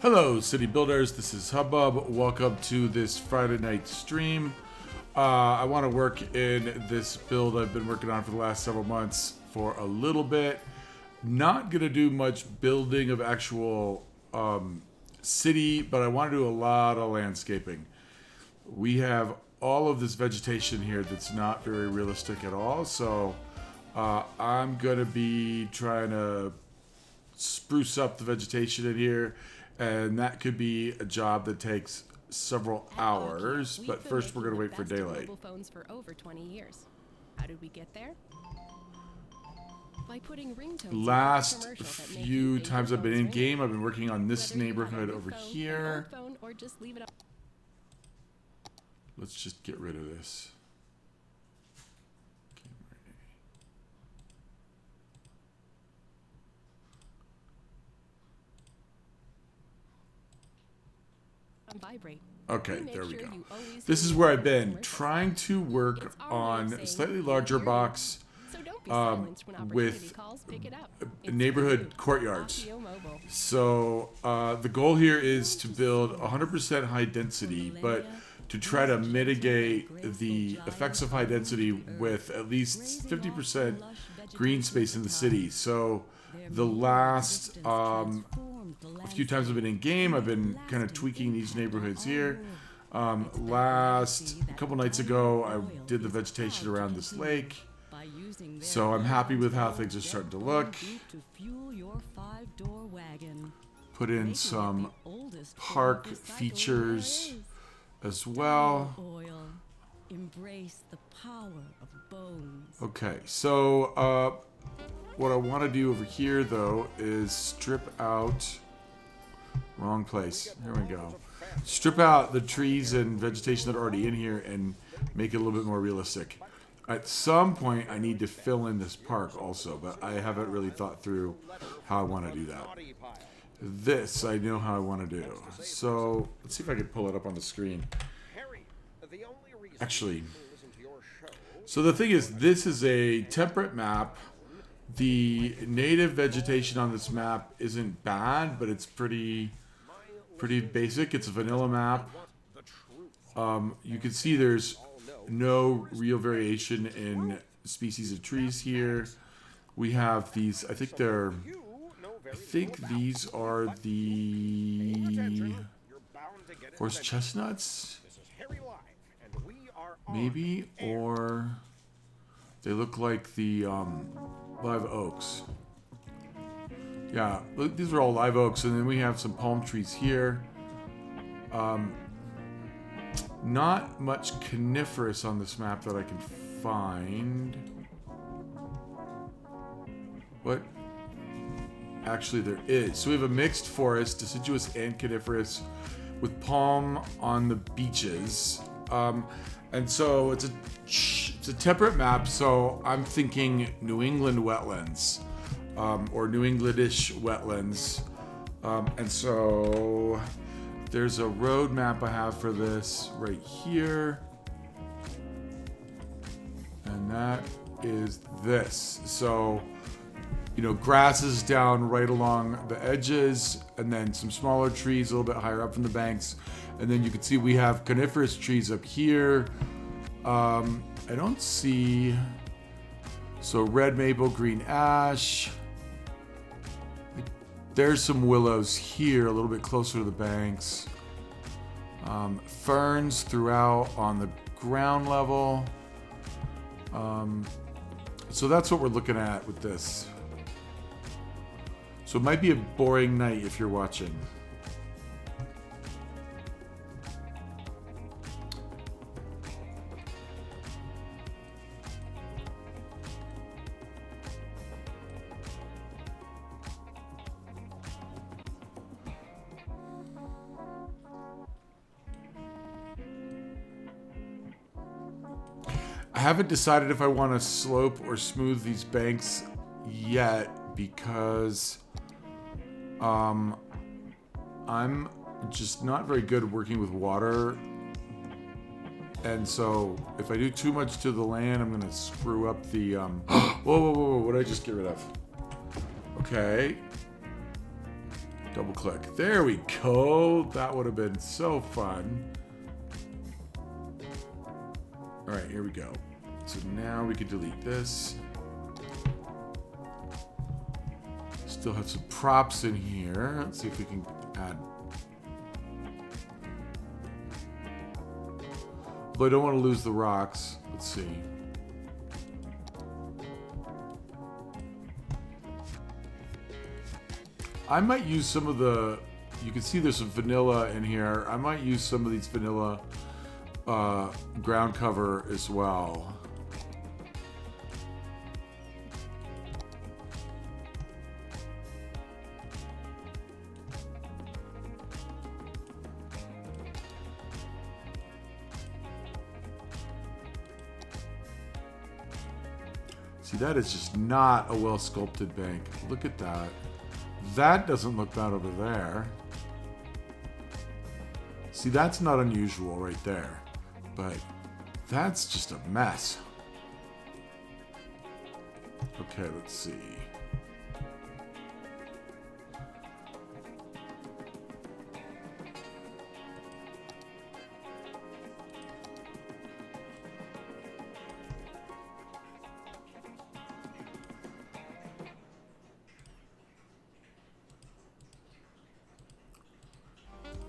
Hello, City Builders. This is Hubbub. Welcome to this Friday night stream. I want to work in this build I've been working on for the last several months for a little bit. Not going to do much building of actual city, but I want to do a lot of landscaping. We have all of this vegetation here that's not very realistic at all, so I'm going to be trying to spruce up the vegetation in here. And that could be a job that takes several hours, but first we're going to wait for daylight. Mobile phones for over 20 years. How did we get there? By putting ringtones. Last few times I've been in game, I've been working on this neighborhood over here. Let's just get rid of this. Okay, there we go. This is where I've been trying to work on a slightly larger box with neighborhood courtyards. So the goal here is to build 100% high density, but to try to mitigate the effects of high density with at least 50% green space in the city. So the last a few times I've been in game, I've been kind of tweaking these neighborhoods here. A couple nights ago, I did the vegetation around this lake. So I'm happy with how things are starting to look. Put in some park features as well. Okay, so what I want to do over here, though, is strip out... Wrong place. Here we go. Strip out the trees and vegetation that are already in here and make it a little bit more realistic. At some point, I need to fill in this park also, but I haven't really thought through how I want to do that. This, I know how I want to do. So, let's see if I can pull it up on the screen. Actually, so the thing is, this is a temperate map. The native vegetation on this map isn't bad, but it's pretty basic. It's a vanilla map. You can see there's no real variation in species of trees here. We have these, I think these are the horse chestnuts, maybe, or they look like the live oaks. Yeah, these are all live oaks, and then we have some palm trees here. Not much coniferous on this map that I can find. But actually there is. So we have a mixed forest, deciduous and coniferous, with palm on the beaches. And so it's a temperate map, so I'm thinking New England wetlands, or New Englandish wetlands. And so there's a road map I have for this right here. And that is this. So, you know, grass is down right along the edges, and then some smaller trees a little bit higher up from the banks. And then you can see we have coniferous trees up here. I don't see... So red maple, green ash. There's some willows here, a little bit closer to the banks. Ferns throughout on the ground level. So that's what we're looking at with this. So it might be a boring night if you're watching. I haven't decided if I want to slope or smooth these banks yet because I'm just not very good working with water, and so if I do too much to the land, I'm gonna screw up the whoa, what did I just get rid of? Okay, Double click. There we go. That would have been so fun. All right, here we go. So now we can delete this. Still have some props in here. Let's see if we can add. But I don't want to lose the rocks. Let's see. I might use some of the, you can see there's some vanilla in here. I might use some of these vanilla ground cover as well. See, that is just not a well-sculpted bank. Look at that. That doesn't look bad over there. See, that's not unusual right there. But that's just a mess. Okay, let's see.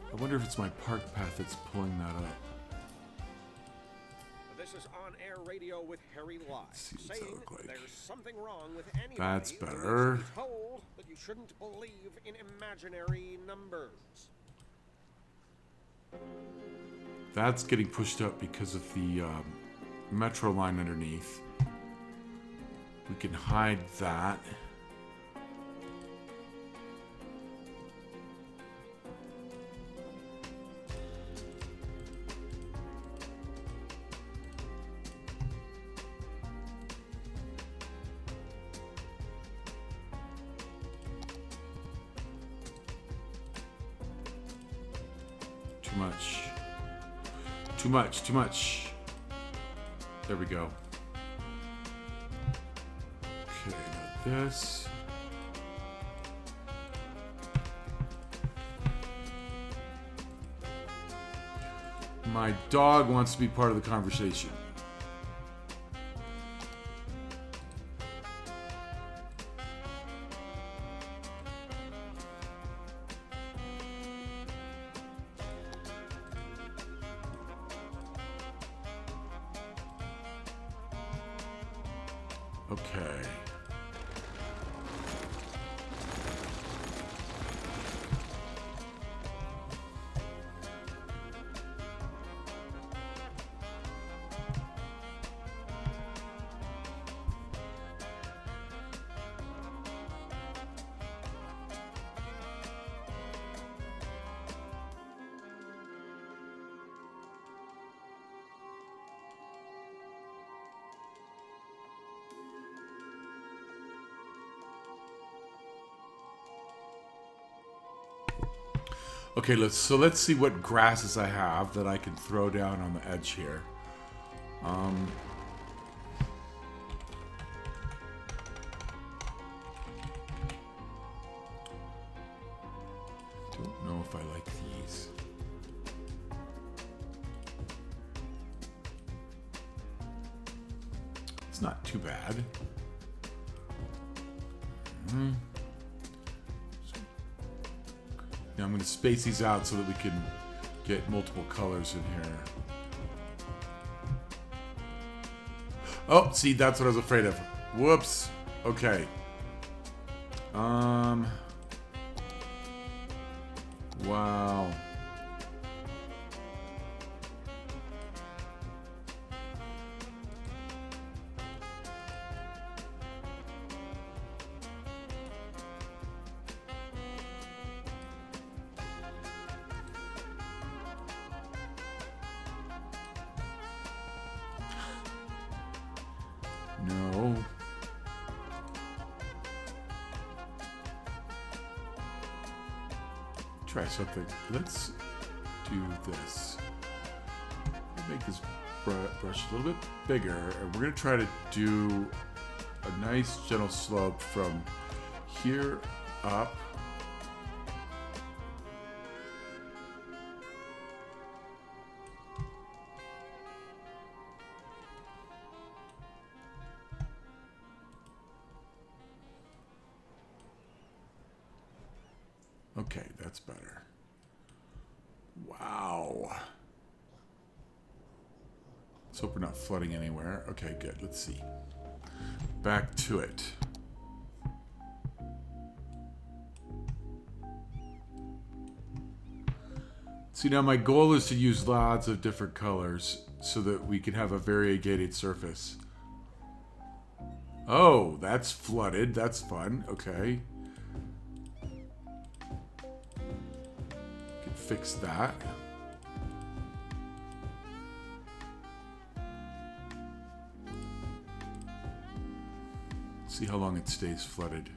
I wonder if it's my park path that's pulling that up. This is on-air radio with Harry Live, saying like. there's something wrong with anybody That's who better. is told that you shouldn't believe in imaginary numbers. That's getting pushed up because of the metro line underneath. We can hide that. Too much. Too much, too much. There we go. Okay, now this. My dog wants to be part of the conversation. Okay. Okay, let's see what grasses I have that I can throw down on the edge here. Don't know if I like these. It's not too bad. Now I'm going to space these out so that we can get multiple colors in here. Oh, see, that's what I was afraid of. Whoops. Okay. Wow. No. Try something. Let's do this. Make this brush a little bit bigger, and we're going to try to do a nice gentle slope from here up Okay, that's better. Wow. Let's hope we're not flooding anywhere. Okay, good. Let's see. Back to it. See, now my goal is to use lots of different colors so that we can have a variegated surface. Oh, that's flooded. That's fun. Okay. Can fix that. See how long it stays flooded.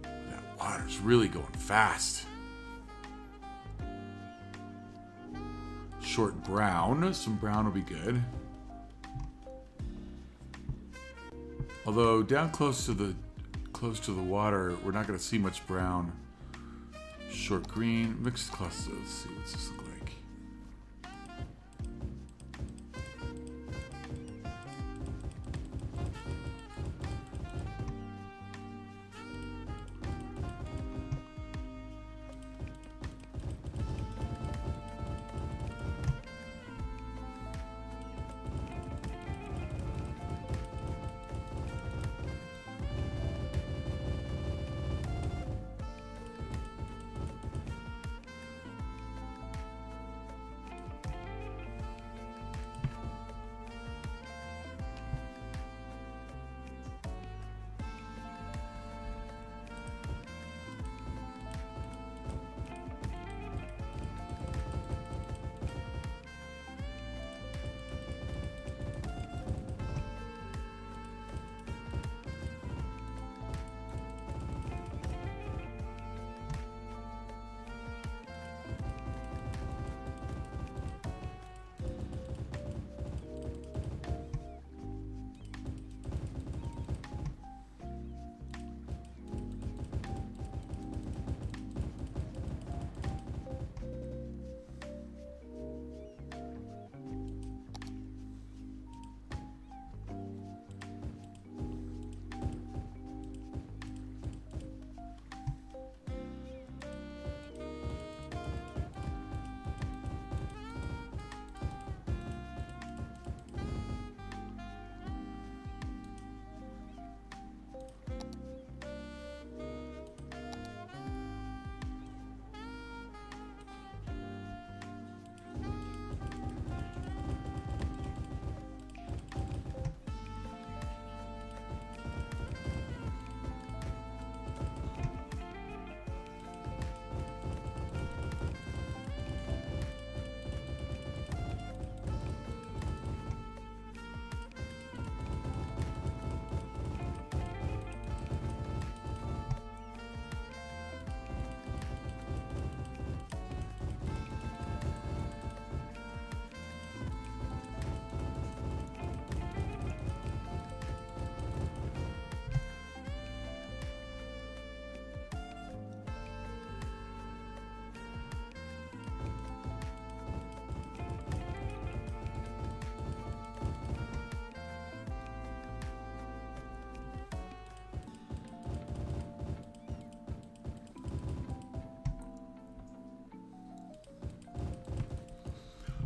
That water's really going fast. Short brown. Some brown will be good. Although down close to the water, we're not going to see much brown. Short green, mixed clusters. Let's see what's this look like.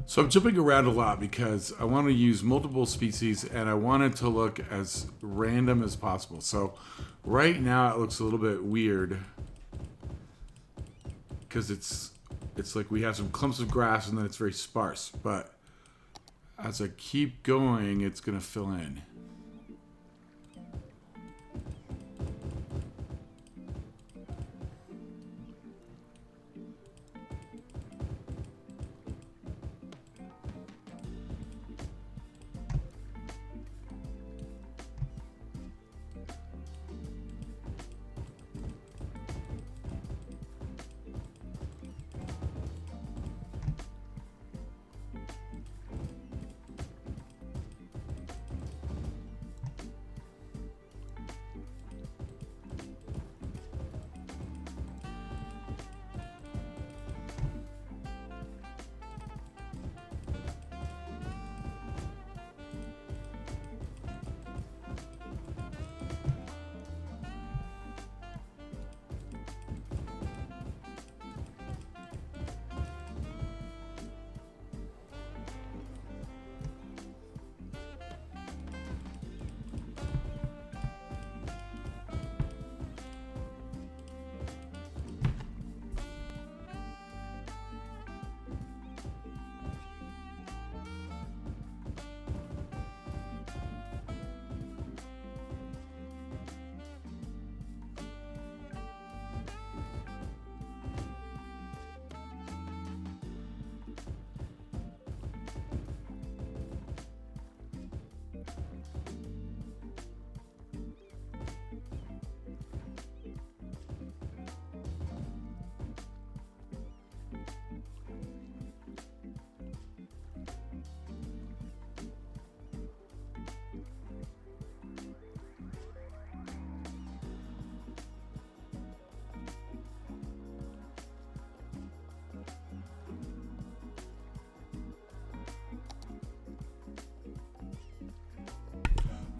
So I'm jumping around a lot because I want to use multiple species and I want it to look as random as possible. So right now it looks a little bit weird because it's like we have some clumps of grass and then it's very sparse. But as I keep going, it's going to fill in.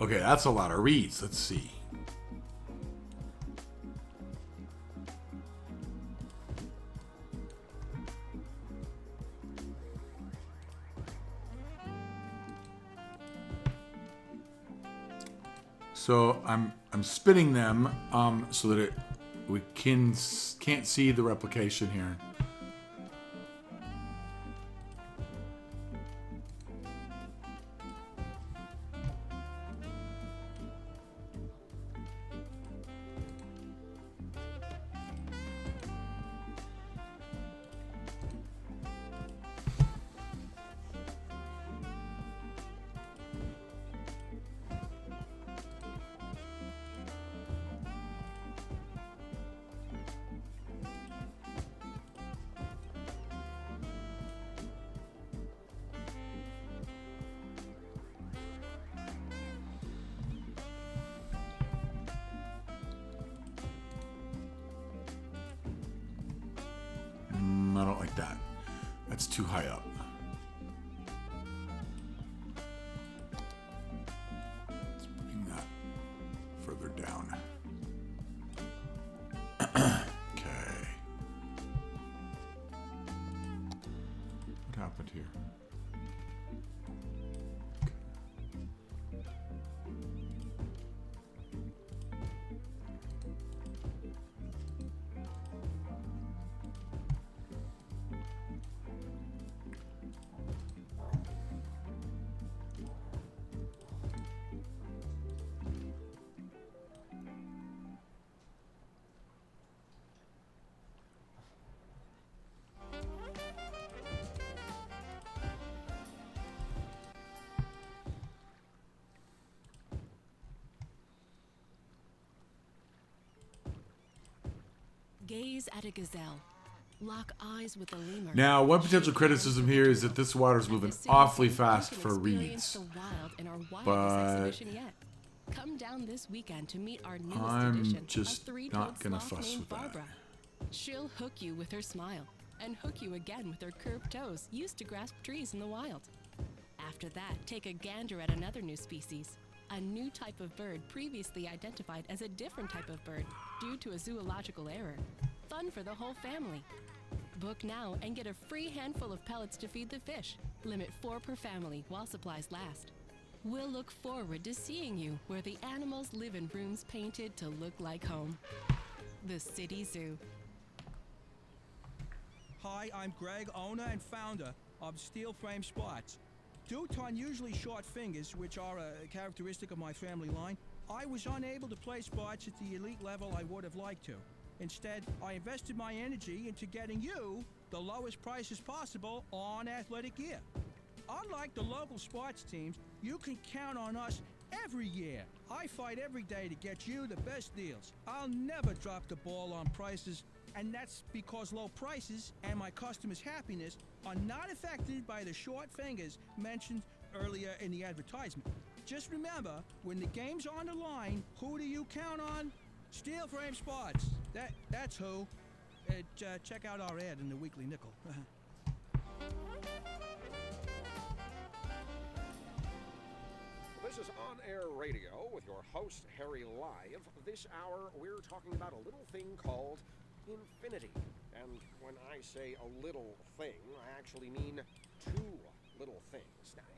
Okay, that's a lot of reeds. Let's see. So I'm spinning them so that we can't see the replication here. I don't like that. That's too high up. Let's bring that further down. Okay. What happened here? Gaze at a gazelle. Lock eyes with a lemur. Now, one potential criticism here is that this water's moving awfully fast for reeds. But come down this weekend to meet our newest I'm edition, just a three-toed not gonna sloth fuss named with that. Barbara. She'll hook you with her smile and hook you again with her curved toes used to grasp trees in the wild. After that, take a gander at another new species, a new type of bird previously identified as a different type of bird due to a zoological error. Fun for the whole family. Book now and get a free handful of pellets to feed the fish. Limit 4 per family while supplies last. We'll look forward to seeing you where the animals live in rooms painted to look like home. The City Zoo. Hi, I'm Greg, owner and founder of Steel Frame Spots. Due to unusually short fingers, which are a characteristic of my family line, I was unable to play spots at the elite level I would have liked to. Instead, I invested my energy into getting you the lowest prices possible on athletic gear. Unlike the local sports teams, you can count on us every year. I fight every day to get you the best deals. I'll never drop the ball on prices, and that's because low prices and my customers' happiness are not affected by the short fingers mentioned earlier in the advertisement. Just remember, when the game's on the line, who do you count on? Steel Frame Spots. That's who. Check out our ad in the Weekly Nickel. This is On Air Radio with your host, Harry Live. This hour, we're talking about a little thing called infinity. And when I say a little thing, I actually mean 2 little things. Now,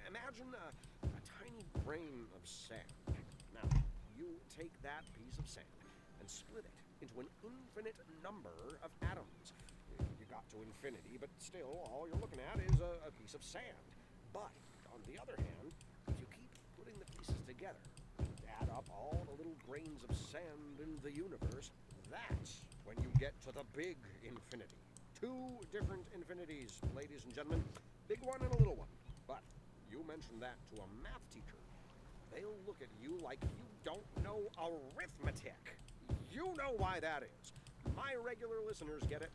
imagine a tiny grain of sand. Now, you take that piece of sand and split it into an infinite number of atoms. You got to infinity, but still, all you're looking at is a piece of sand. But, on the other hand, if you keep putting the pieces together, add up all the little grains of sand in the universe, that's when you get to the big infinity. 2 different infinities, ladies and gentlemen. Big one and a little one. But you mention that to a math teacher, they'll look at you like you don't know arithmetic. You know why that is. My regular listeners get it.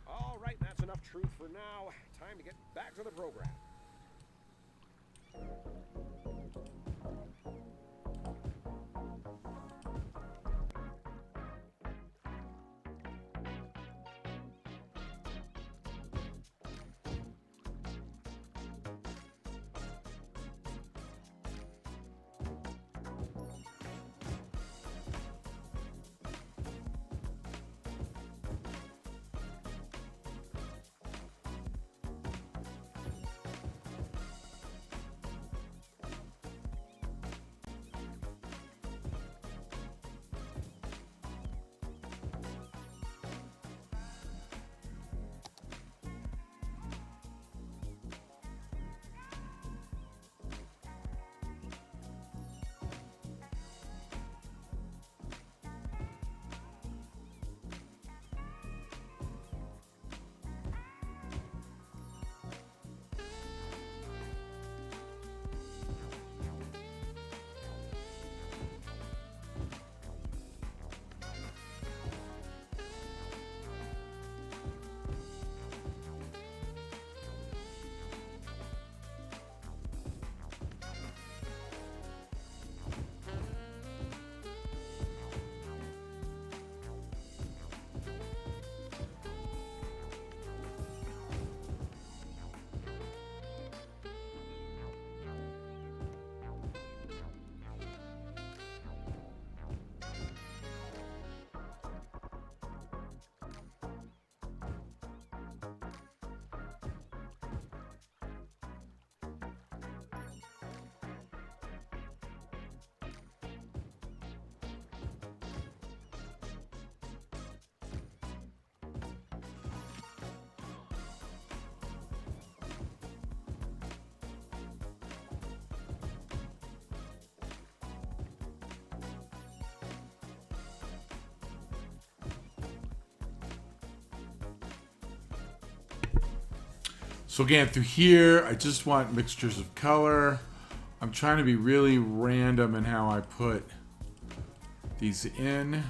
All right, that's enough truth for now. Time to get back to the program. So again, through here, I just want mixtures of color. I'm trying to be really random in how I put these in.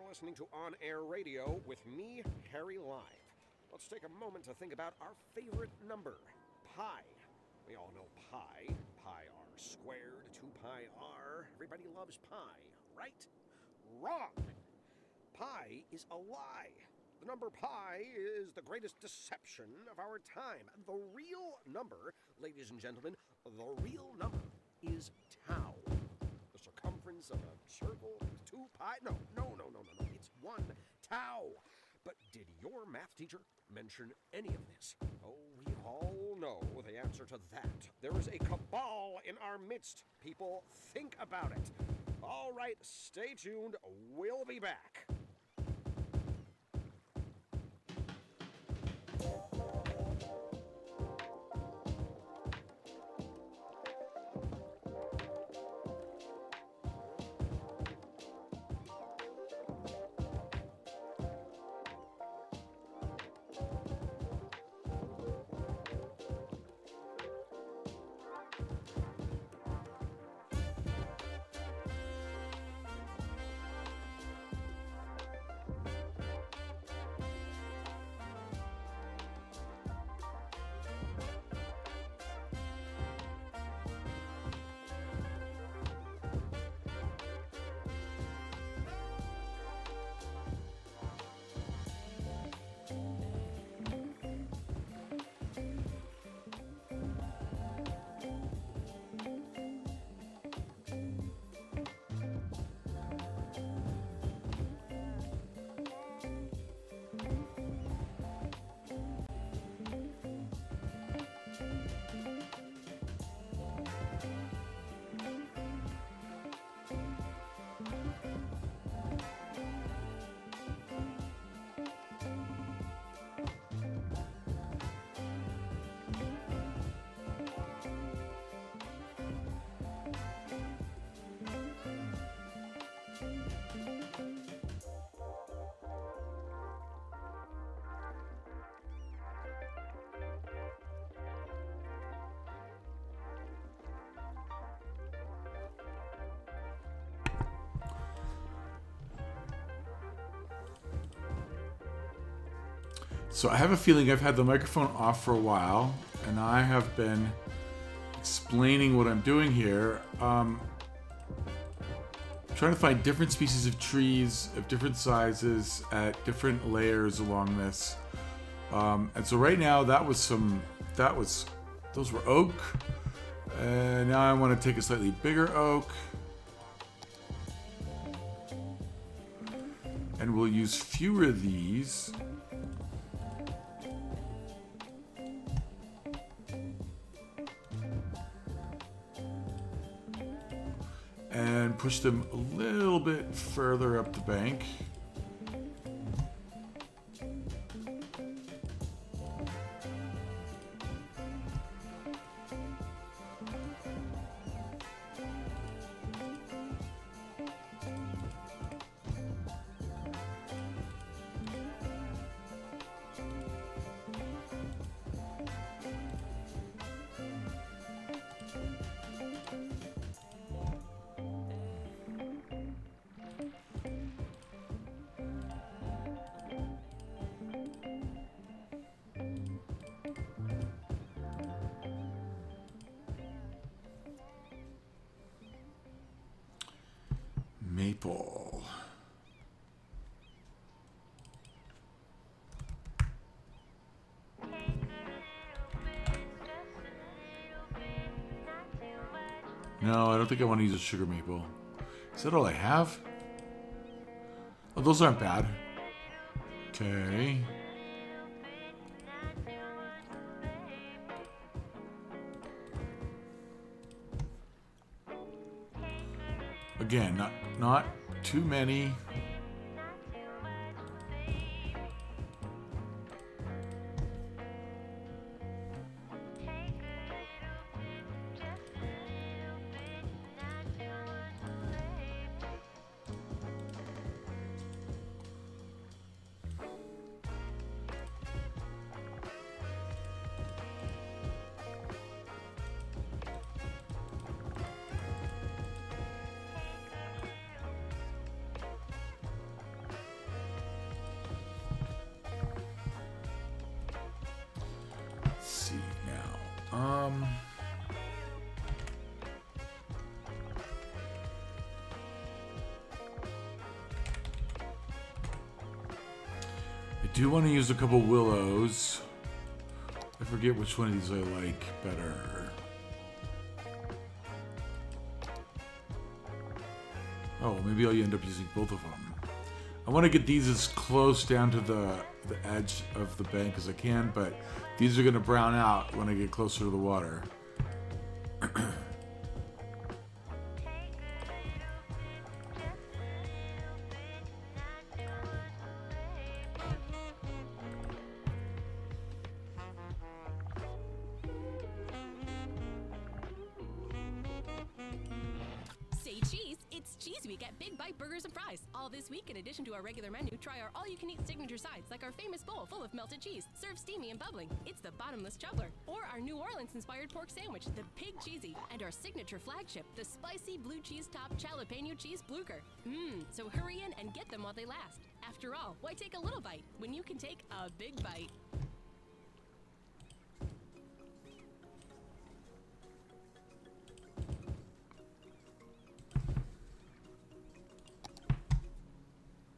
Listening to On Air Radio with me, Harry Live. Let's take a moment to think about our favorite number, pi. We all know pi. Pi r squared 2 pi r. Everybody loves pi, right? Wrong. Pi is a lie. The number pi is the greatest deception of our time. The real number, ladies and gentlemen, the real number is tau. The circumference of a circle is 2 pi. No. It's 1 tau. But did your math teacher mention any of this? Oh, we all know the answer to that. There is a cabal in our midst. People, think about it. All right, stay tuned. We'll be back. So I have a feeling I've had the microphone off for a while, and I have been explaining what I'm doing here. Trying to find different species of trees of different sizes at different layers along this. And so right now those were oak. And now I want to take a slightly bigger oak. And we'll use fewer of these. And push them a little bit further up the bank. Maple. No, I don't think I want to use a sugar maple. Is that all I have? Oh, those aren't bad. Okay. Again, not too many. do want to use a couple willows. I forget which one of these I like better. Oh, maybe I'll end up using both of them. I want to get these as close down to the edge of the bank as I can, but these are going to brown out when I get closer to the water. Say cheese, it's Cheese Week at Big Bite Burgers and Fries. All this week, in addition to our regular menu, try our all-you-can-eat signature sides, like our famous bowl full of melted cheese, served steamy and bubbling. It's the bottomless juggler. Or our New Orleans-inspired pork sandwich, the Pig Cheesy. And our signature flagship, the spicy blue cheese-topped jalapeno cheese blucher. So hurry in and get them while they last. After all, why take a little bite when you can take a big bite?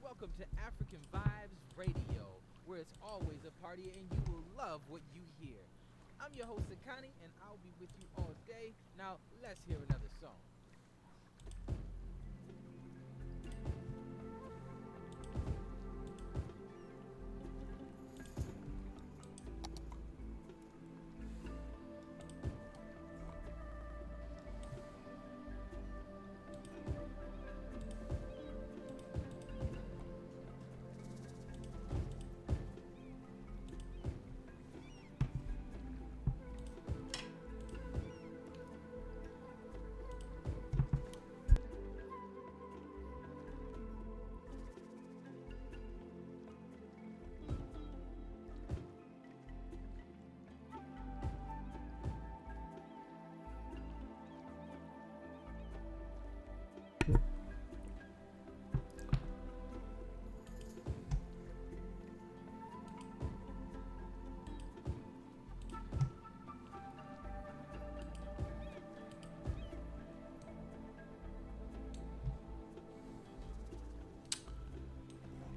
Welcome to African Vibes Radio, where it's always a party and you will love what you hear. I'm your host, Akani, and I'll be with you all day. Now, let's hear another song.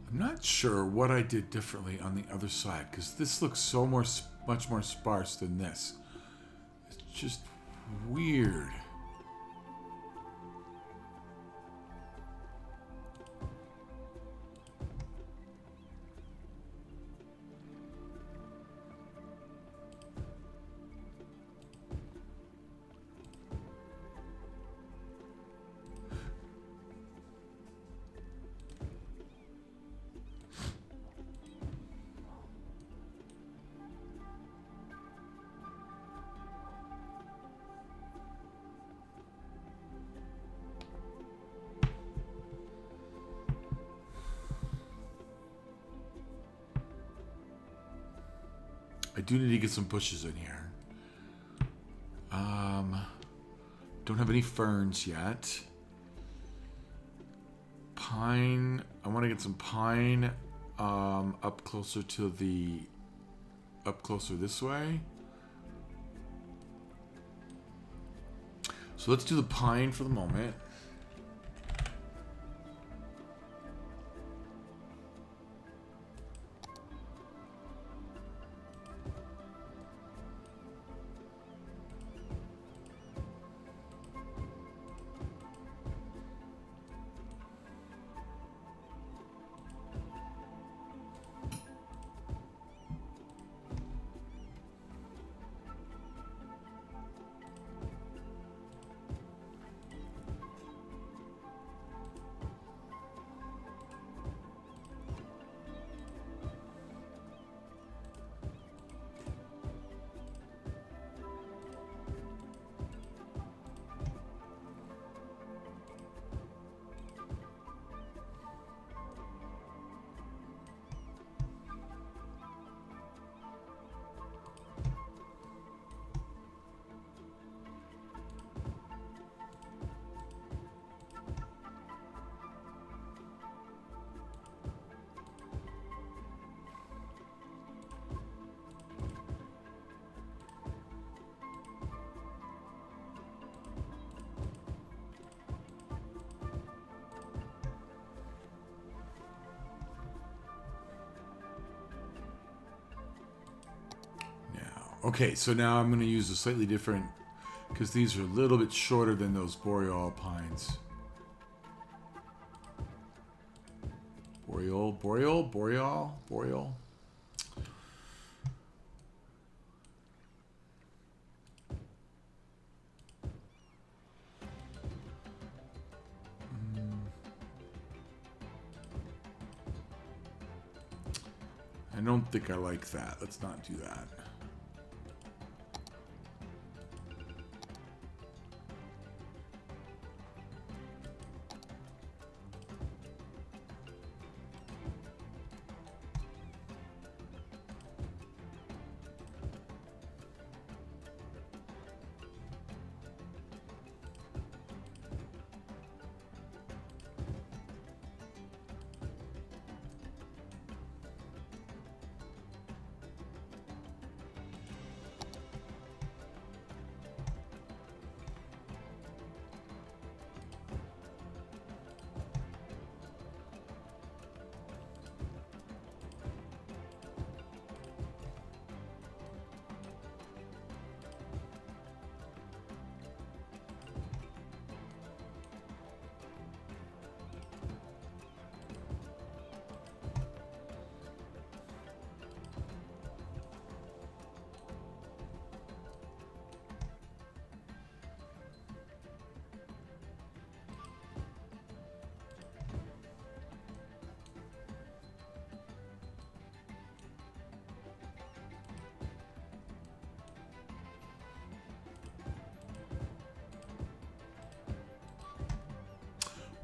I'm not sure what I did differently on the other side, because this looks much more sparse than this. It's just weird. I do need to get some bushes in here. Don't have any ferns yet. Pine. I want to get some pine up closer this way. So let's do the pine for the moment. Okay, so now I'm going to use a slightly different, because these are a little bit shorter than those boreal pines. Boreal. I don't think I like that. Let's not do that.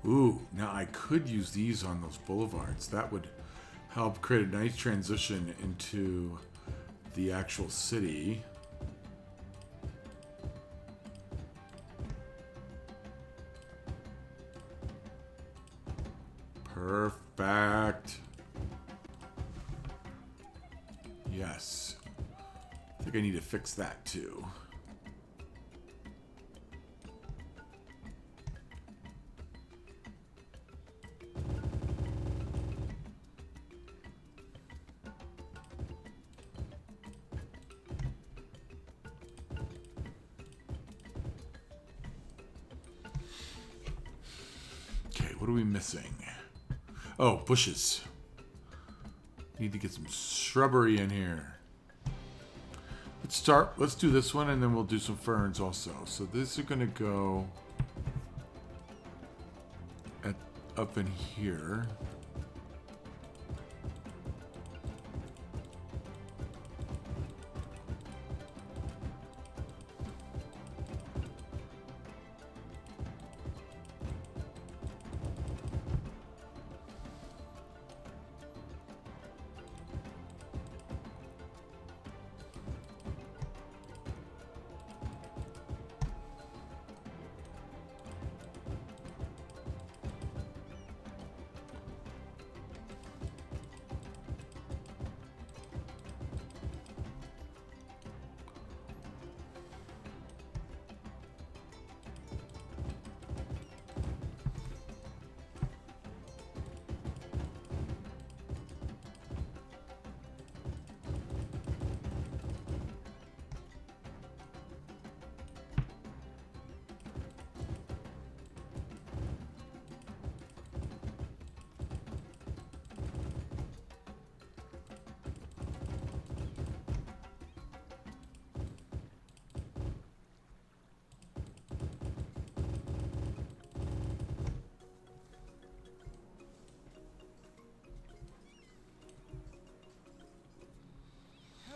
Ooh, now I could use these on those boulevards. That would help create a nice transition into the actual city. Perfect. Yes. I think I need to fix that too. What are we missing? Oh, bushes. Need to get some shrubbery in here. Let's do this one, and then we'll do some ferns also. So these are gonna go up in here.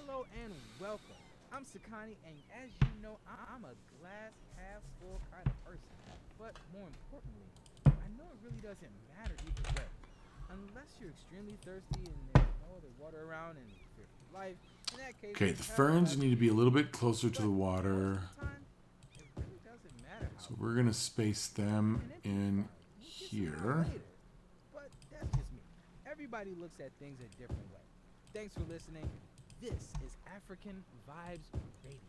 Hello and welcome. I'm Sakani, and as you know, I'm a glass half full kind of person. But more importantly, I know it really doesn't matter either way. Unless you're extremely thirsty and there's no other water around and fear for life, in that case... Okay, the ferns need to be a little bit closer to the water. It really doesn't matter how So we're going to space them in here. But that's just me. Everybody looks at things a different way. Thanks for listening. This is African Vibes Radio.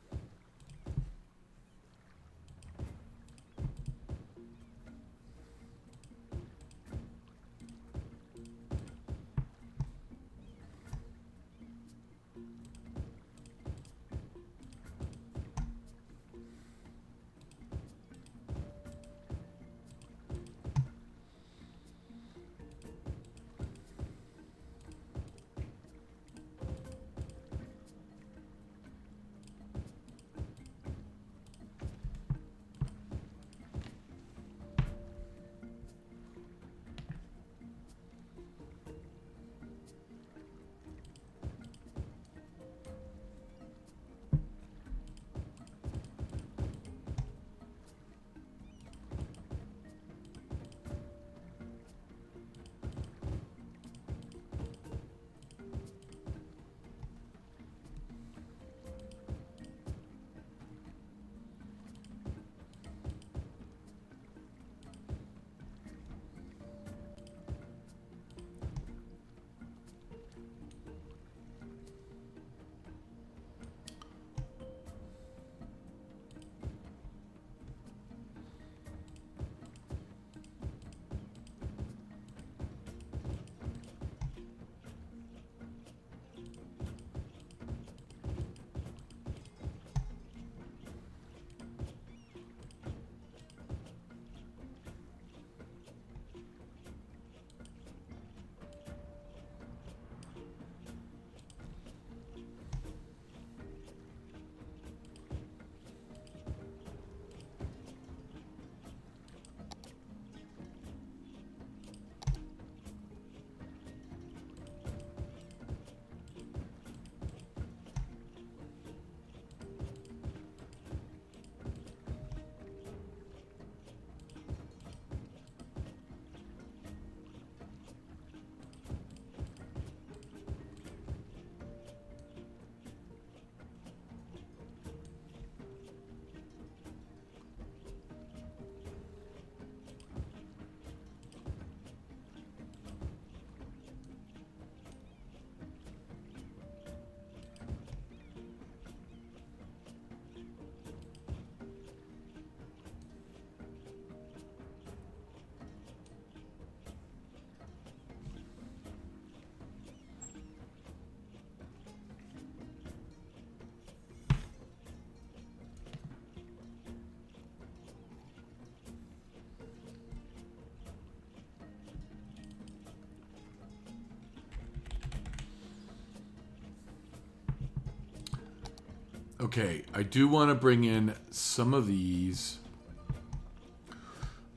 Okay, I do want to bring in some of these.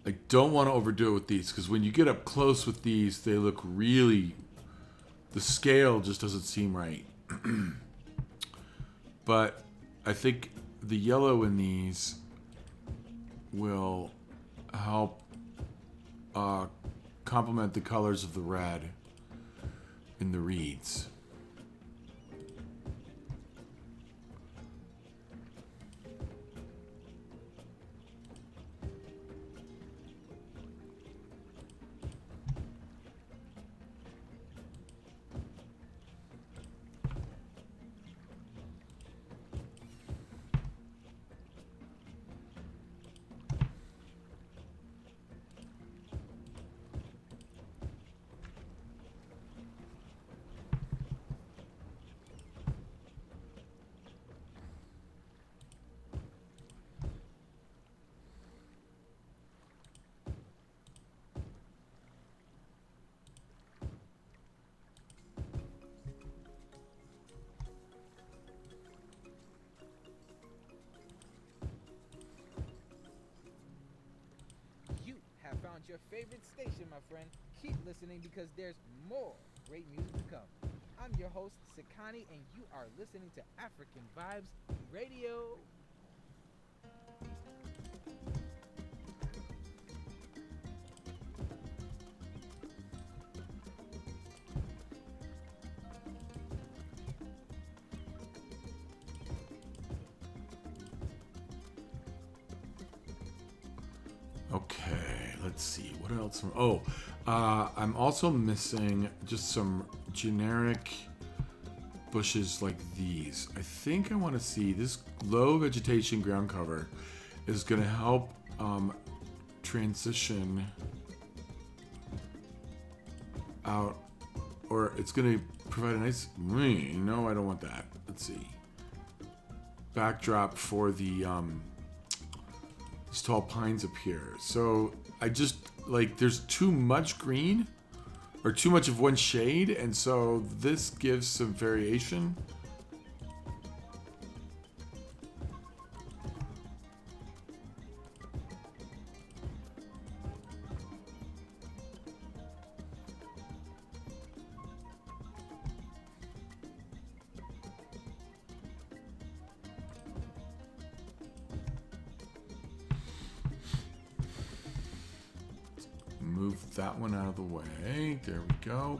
I don't want to overdo it with these because when you get up close with these, they look really... The scale just doesn't seem right. But I think the yellow in these will help complement the colors of the red in the reeds. You have found your favorite station, my friend. Keep listening because there's more great music to come. I'm your host, Sakani, and you are listening to African Vibes Radio. Okay, let's see. What else? Oh, I'm also missing just some generic bushes like these. I think I want to see this low vegetation ground cover is going to help transition out, or it's going to provide a nice... No, I don't want that. Let's see. Backdrop for the... these tall pines up here. So I just like there's too much green or too much of one shade, and so this gives some variation. Move that one out of the way. There we go.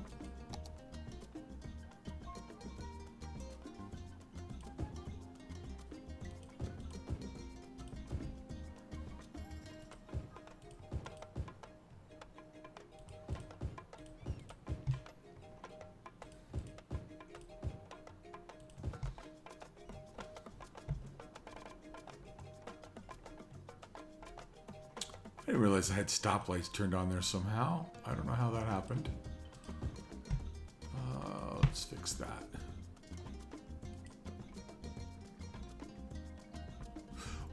I didn't realize I had stoplights turned on there somehow. I don't know how that happened. Let's fix that.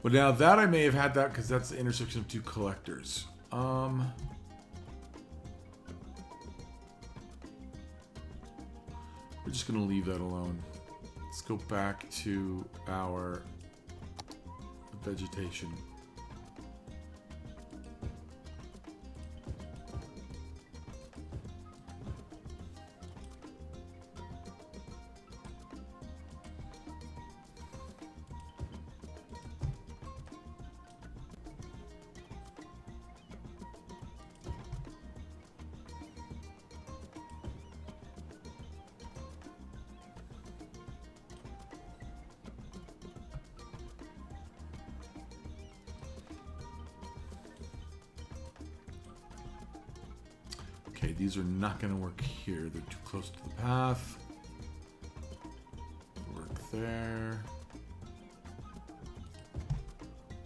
Well, now that I may have had that because that's the intersection of two collectors. We're just going to leave that alone. Let's go back to our vegetation. Okay, these are not going to work here. They're too close to the path. Work there.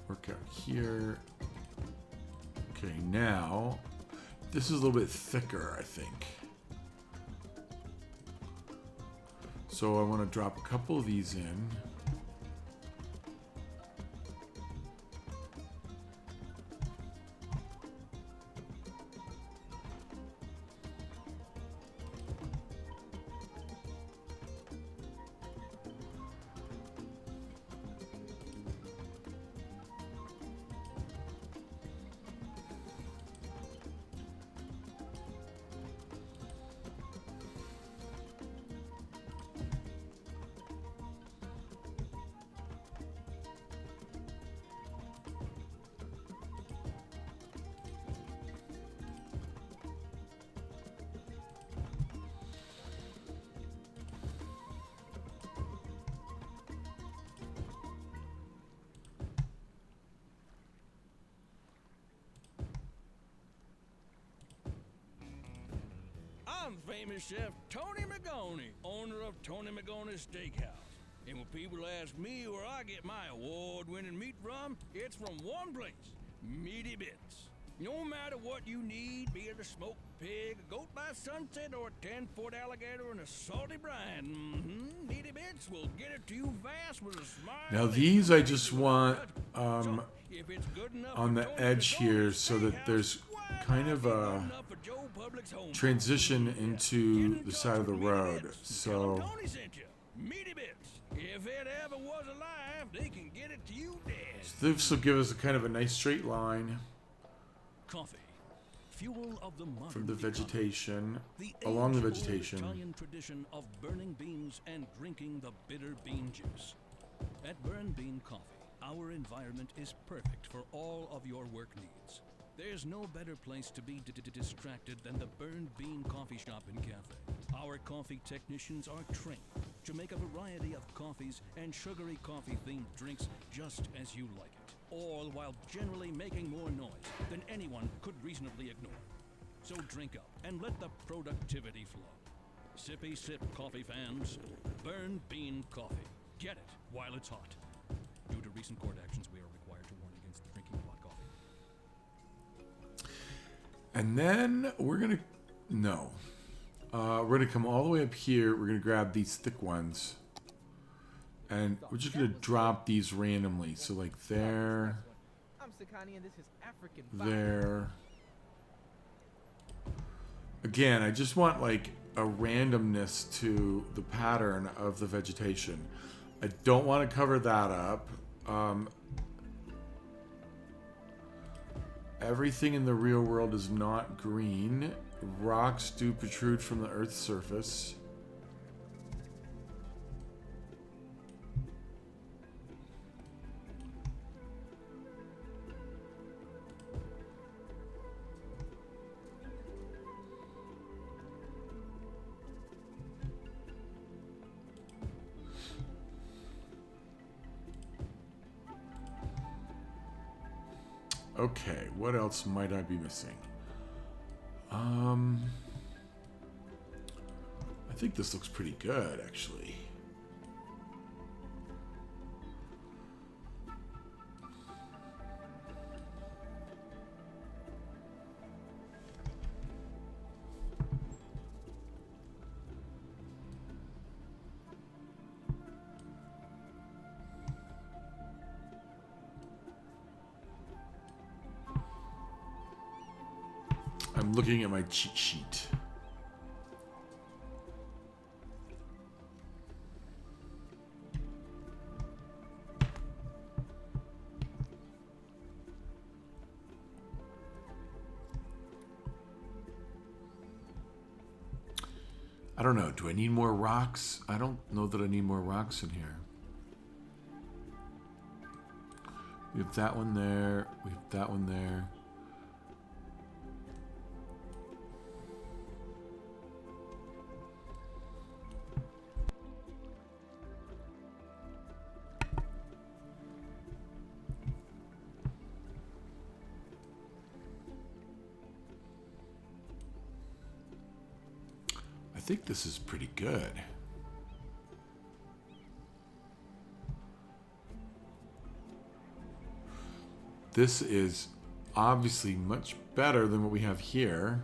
Work out here. Okay, now this is a little bit thicker, I think. So I want to drop a couple of these in. I'm famous chef Tony Magoni, owner of Tony Magoni's Steakhouse. And when people ask me where I get my award-winning meat from, it's from one place, Meaty Bits. No matter what you need, be it a smoked pig, a goat by sunset, or a 10-foot alligator in a salty brine, Meaty Bits will get it to you fast with a smile. Now these I just want on the edge here so that there's kind of a transition into the side of the road. So if it ever was alive, they can get it to you dead. So this will give us a kind of a nice straight line Coffee, fuel of the from the vegetation, the along the age-old vegetation. Italian tradition of burning beans and drinking the bitter bean juice. At Burn Bean Coffee, our environment is perfect for all of your work needs. There's no better place to be distracted than the Burn Bean Coffee Shop and Cafe. Our coffee technicians are trained to make a variety of coffees and sugary coffee-themed drinks just as you like it, all while generally making more noise than anyone could reasonably ignore. So drink up and let the productivity flow. Sippy sip coffee fans, Burn Bean Coffee. Get it while it's hot. Due to recent court actions, we are required to warn against drinking hot coffee. And then we're gonna we're gonna come all the way up here. We're gonna grab these thick ones, and we're just gonna drop these randomly. So like there, I'm Sakani and this is African there. Again, I just want like a randomness to the pattern of the vegetation. I don't want to cover that up. Everything in the real world is not green. Rocks do protrude from the Earth's surface. Okay, what else might I be missing? I think this looks pretty good, actually. I'm looking at my cheat sheet. I don't know. Do I need more rocks? I don't know that I need more rocks in here. We have that one there. We have that one there. I think this is pretty good. This is obviously much better than what we have here.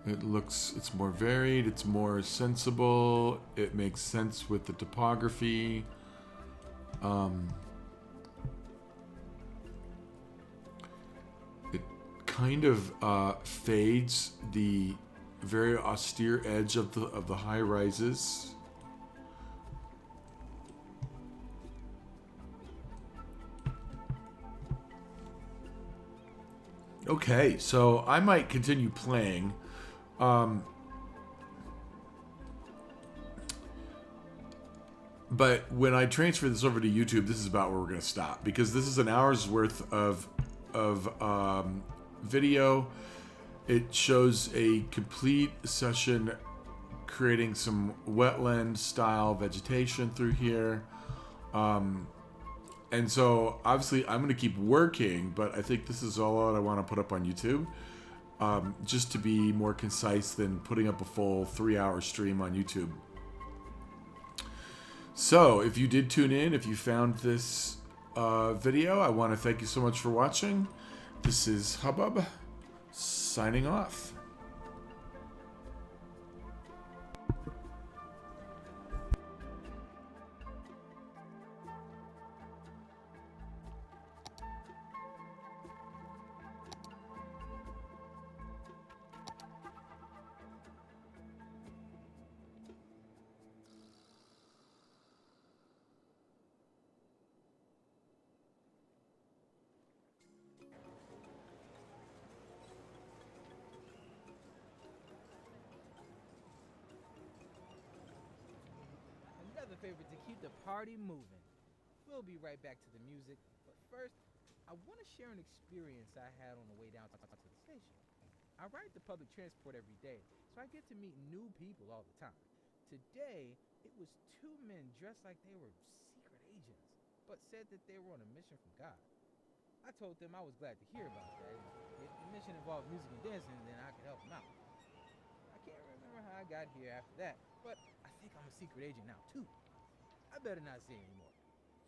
It's more varied, it's more sensible, it makes sense with the topography. It kind of fades the very austere edge of the high rises. Okay, so I might continue playing. But when I transfer this over to YouTube, this is about where we're going to stop, because this is an hour's worth of video. It shows a complete session creating some wetland style vegetation through here. And so obviously I'm going to keep working, but I think this is all I want to put up on YouTube. just to be more concise than putting up a full 3-hour stream on YouTube. So, if you did tune in, if you found this video, I want to thank you so much for watching. This is Hubbub, signing off. Another favorite to keep the party moving. We'll be right back to the music, but first, I want to share an experience I had on the way down to the station. I ride the public transport every day, so I get to meet new people all the time. Today, it was two men dressed like they were secret agents, but said that they were on a mission from God. I told them I was glad to hear about that, and if the mission involved music and dancing, then I could help them out. I can't remember how I got here after that, but I think I'm a secret agent now, too. I better not say anymore.